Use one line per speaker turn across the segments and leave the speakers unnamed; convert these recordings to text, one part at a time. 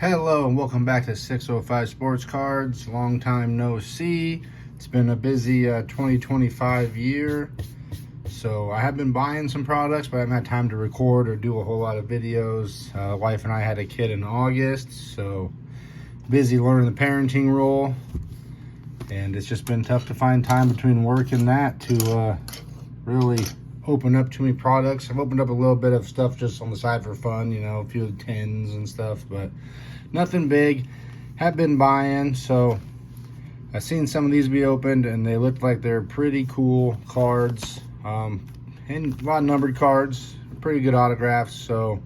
Hello and welcome back to 605 Sports Cards. Long time no see. It's been a busy 2025 year. So I have been buying some products, but I haven't had time to record or do a whole lot of videos. Wife and I had a kid in August, so busy learning the parenting role. And it's just been tough to find time between work and that to really open up too many products. I've opened up a little bit of stuff just on the side for fun, a few tins and stuff, but nothing big. Have been buying, so I've seen some of these be opened and they look like they're pretty cool cards, and a lot of numbered cards, pretty good autographs. So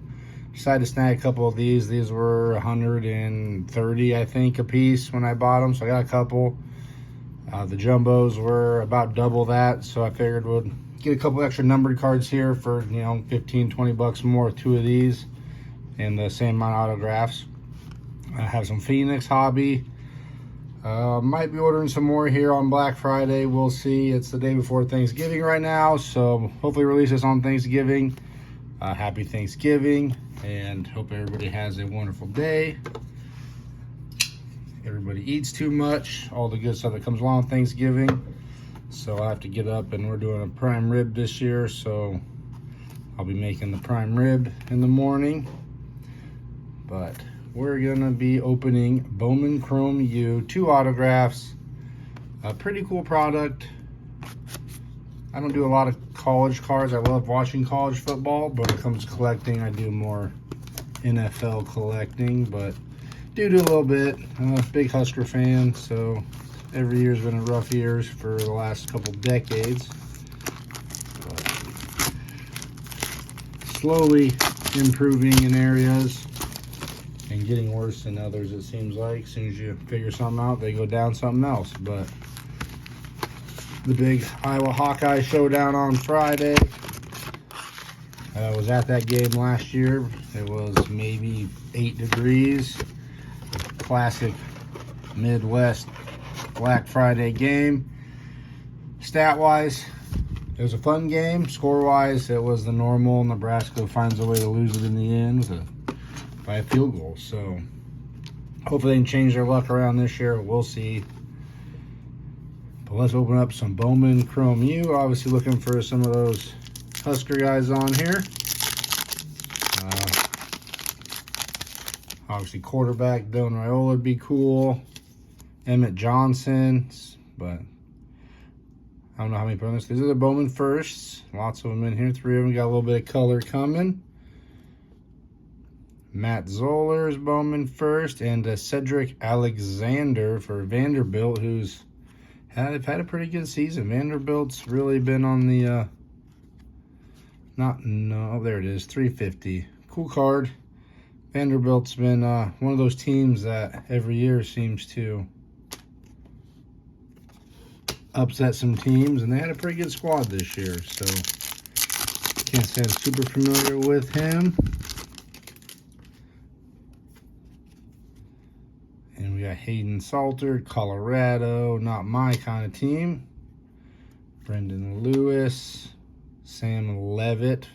decided to snag a couple of these. These were 130 I think a piece when I bought them, so I got a couple. The jumbos were about double that, so I figured we'd get a couple extra numbered cards here for 15-20 bucks more with two of these and the same amount of autographs. I have some Phoenix hobby. Might be ordering some more here on Black Friday. We'll see. It's the day before Thanksgiving right now, so hopefully release this on Thanksgiving. Happy Thanksgiving, and hope everybody has a wonderful day. Everybody eats too much, all the good stuff that comes along with Thanksgiving. So I have to get up, and we're doing a prime rib this year, so I'll be making the prime rib in the morning. But we're gonna be opening Bowman Chrome U, 2 autographs. A pretty cool product. I don't do a lot of college cards. I love watching college football, but when it comes to collecting, I do more NFL collecting, but do a little bit. I'm a big Husker fan, so every year's been a rough years for the last couple decades. But slowly improving in areas and getting worse in others, it seems like. As soon as you figure something out, they go down something else. But the big Iowa Hawkeye showdown on Friday. I was at that game last year. It was maybe 8 degrees. Classic Midwest Black Friday game. Stat-wise, it was a fun game. Score-wise, it was the normal. Nebraska finds a way to lose it in the end by a field goal. So hopefully they can change their luck around this year. We'll see. But let's open up some Bowman Chrome U. Obviously looking for some of those Husker guys on here. Obviously quarterback Dylan Raiola would be cool. Emmett Johnson, but I don't know how many put on this. These are the Bowman firsts. Lots of them in here. 3 of them got a little bit of color coming. Matt Zoller's Bowman first, and Cedric Alexander for Vanderbilt, who's had a pretty good season. Vanderbilt's really been on the there it is, 350. Cool card. Vanderbilt's been one of those teams that every year seems to upset some teams, and they had a pretty good squad this year, so can't say I'm super familiar with him. And we got Hayden Salter, Colorado, not my kind of team. Brendan Lewis, Sam Levitt,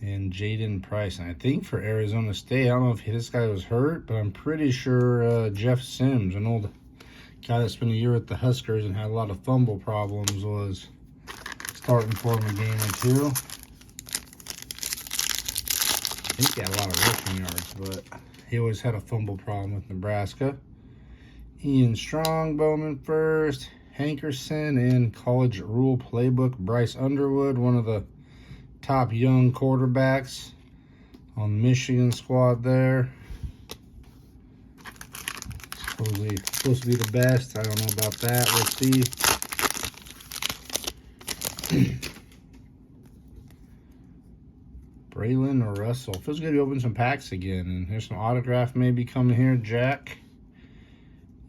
and Jaden Price. And I think for Arizona State, I don't know if this guy was hurt, but I'm pretty sure Jeff Sims, an old guy that spent a year with the Huskers and had a lot of fumble problems, was starting for him a game or two. I think he had a lot of rushing yards, but he always had a fumble problem with Nebraska. Ian Strong, Bowman first. Hankerson and College Rule Playbook. Bryce Underwood, one of the top young quarterbacks on the Michigan squad there. Supposed to be the best. I don't know about that. Let's see. Braylon or Russell. Feels good to open some packs again. And here's some autograph maybe coming here. Jack.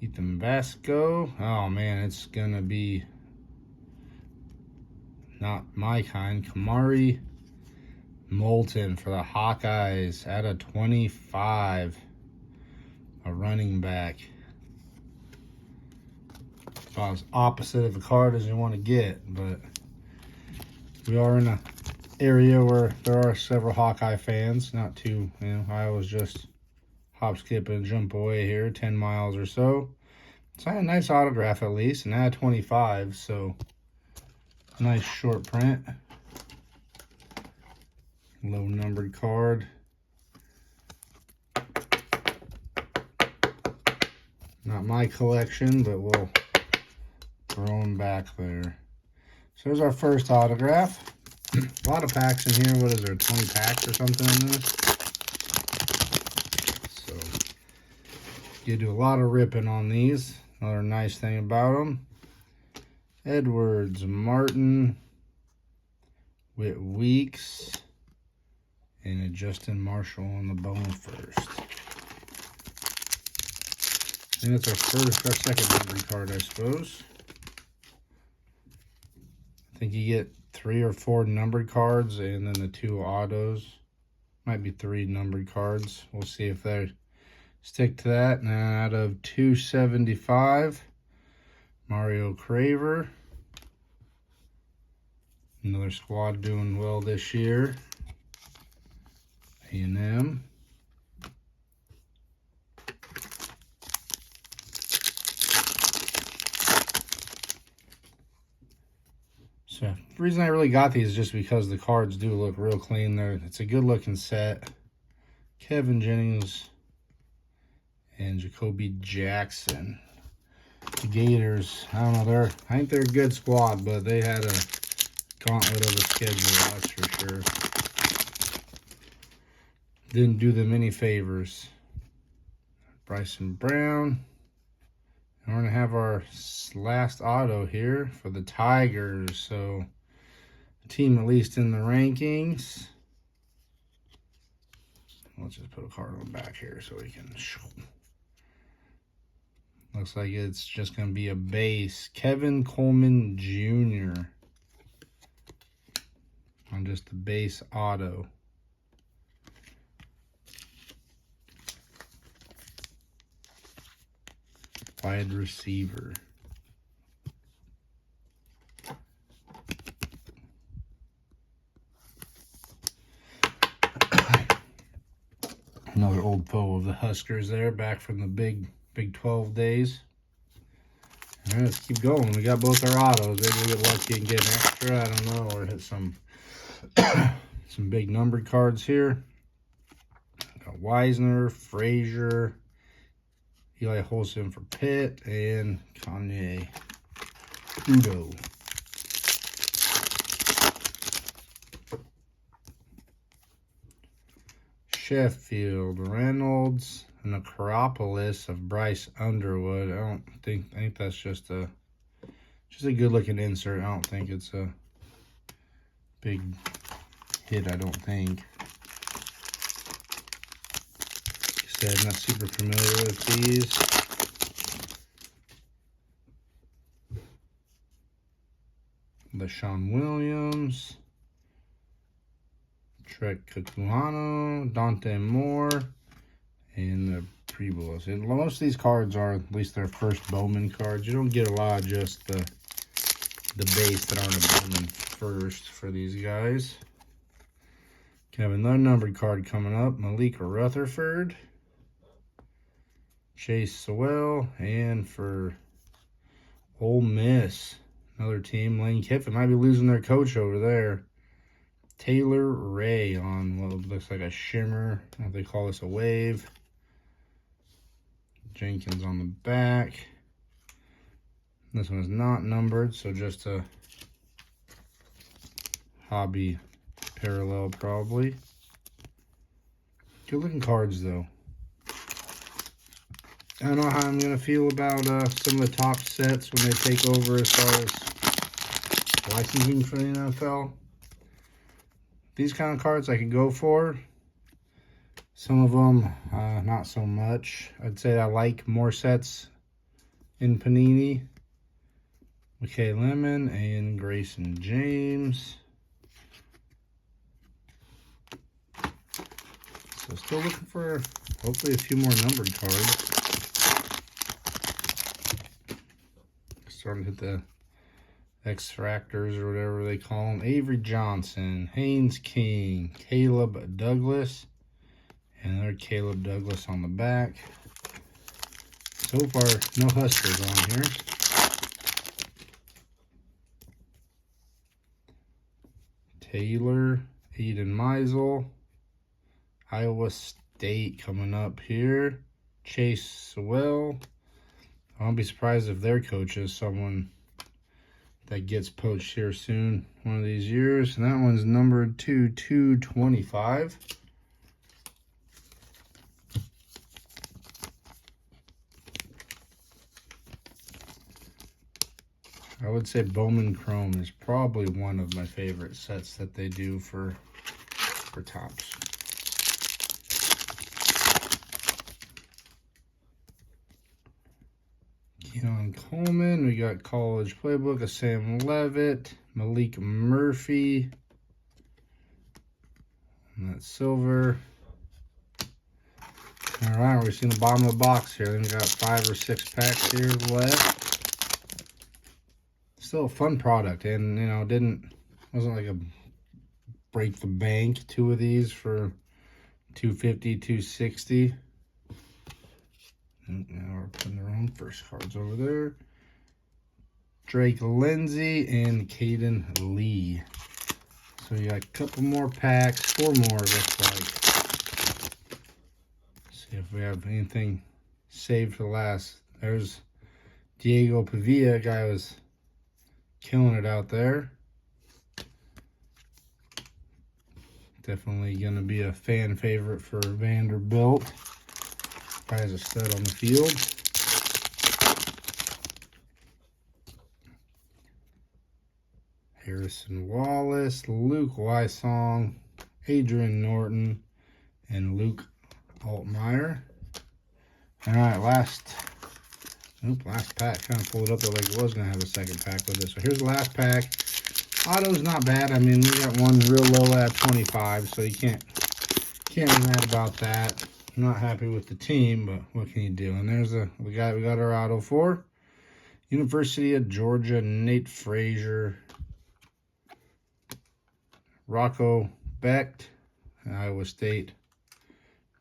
Ethan Vasco. Oh man, it's gonna be not my kind. Kamari Moulton for the Hawkeyes at a 25. A running back. About as opposite of a card as you want to get, but we are in a area where there are several Hawkeye fans. Not too, Iowa's just hop, skip, and jump away here, 10 miles or so. It's a nice autograph at least, and at 25, so nice short print. Low numbered card. Not my collection, but we'll throw them back there. So there's our first autograph. A lot of packs in here. What is there, 20 packs or something in this? So you do a lot of ripping on these. Another nice thing about them. Edwards, Martin, Whit Weeks, and a Justin Marshall on the bone first. I think that's our second numbered card, I suppose. I think you get 3 or 4 numbered cards and then the 2 autos. Might be 3 numbered cards. We'll see if they stick to that. And out of 275, Mario Craver. Another squad doing well this year. A&M. So the reason I really got these is just because the cards do look real clean. It's a good looking set. Kevin Jennings and Jacoby Jackson. The Gators, I don't know, I think they're a good squad, but they had a gauntlet of a schedule, that's for sure. Didn't do them any favors. Bryson Brown. And we're going to have our last auto here for the Tigers. So, team at least in the rankings. Let's just put a card on the back here so we can... Looks like it's just going to be a base. Kevin Coleman Jr. on just the base auto. Wide receiver. Another old foe of the Huskers there, back from the Big 12 days. All right, let's keep going. We got both our autos. Maybe we'll get lucky and get an extra. I don't know, or hit some some big numbered cards here. Got Wisner, Frazier, Eli Holson for Pitt, and Kanye Udo. Sheffield, Reynolds, and Acropolis of Bryce Underwood. I think that's just a good looking insert. I don't think it's a big hit, I don't think. Like I said, I'm not super familiar with these. LaShawn Williams, Trek Kakuhano, Dante Moore, and the Prevost. And most of these cards are at least their first Bowman cards. You don't get a lot of just the base that aren't a Bowman first for these guys. Can have another numbered card coming up. Malik Rutherford, Chase Sewell, and for Ole Miss, another team, Lane Kiffin might be losing their coach over there. Taylor Ray on what looks like a shimmer. I don't know if they call this a wave. Jenkins on the back. This one is not numbered, so just a hobby parallel probably. Good looking cards though. I don't know how I'm going to feel about some of the top sets when they take over as far as licensing for the NFL. These kind of cards I could go for. Some of them, not so much. I'd say I like more sets in Panini. McKay Lemon and Grayson James. So still looking for hopefully a few more numbered cards. Starting to hit the X-Fractors or whatever they call them. Avery Johnson, Haynes King, Caleb Douglas, and Another Caleb Douglas on the back. So far, no Huskers on here. Taylor, Eden Meisel. Iowa State coming up here. Chase Sewell. I won't be surprised if their coach is someone that gets poached here soon, one of these years. And that one's numbered to 225. I would say Bowman Chrome is probably one of my favorite sets that they do for Topps. Keon Coleman, we got College Playbook of Sam Levitt, Malik Murphy, and that's silver. All right, we're seeing the bottom of the box here. Then we got 5 or 6 packs here left. Still a fun product, and you know, wasn't like a break the bank. 2 of these for $250, $260. And now we're putting the wrong first cards over there. Drake Lindsay and Caden Lee. So you got a couple more packs, 4 more looks like. Let's see if we have anything saved for last. There's Diego Pavia, guy was killing it out there. Definitely going to be a fan favorite for Vanderbilt. Probably has a stud on the field. Harrison Wallace, Luke Wysong, Adrian Norton, and Luke Altmaier. All right, last pack. Kind of pulled it up there like it was going to have a second pack with it. So here's the last pack. Auto's not bad. I mean, we got one real low at 25, so you can't be mad about that. I'm not happy with the team, but what can you do? And there's we got our auto for University of Georgia, Nate Frazier, Rocco Becht, Iowa State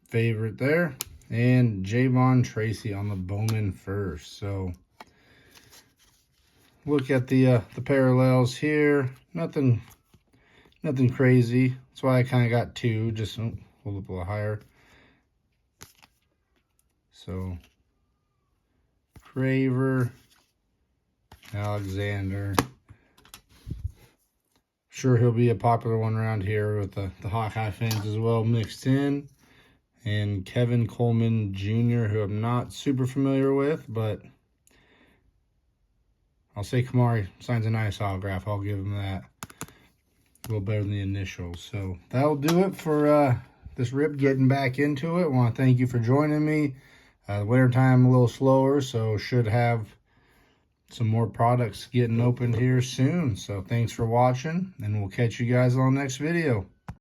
favorite there, and Javon Tracy on the Bowman first. So look at the parallels here. Nothing crazy. That's why I kind of got 2. Just hold up a little higher. So Craver, Alexander. Sure, he'll be a popular one around here with the Hawkeye fans as well mixed in. And Kevin Coleman Jr., who I'm not super familiar with, but I'll say Kamari signs a nice autograph. I'll give him that. A little better than the initials. So that'll do it for this rip, getting back into it. I want to thank you for joining me. Winter time a little slower, so should have some more products getting opened here soon. So thanks for watching, and we'll catch you guys on the next video.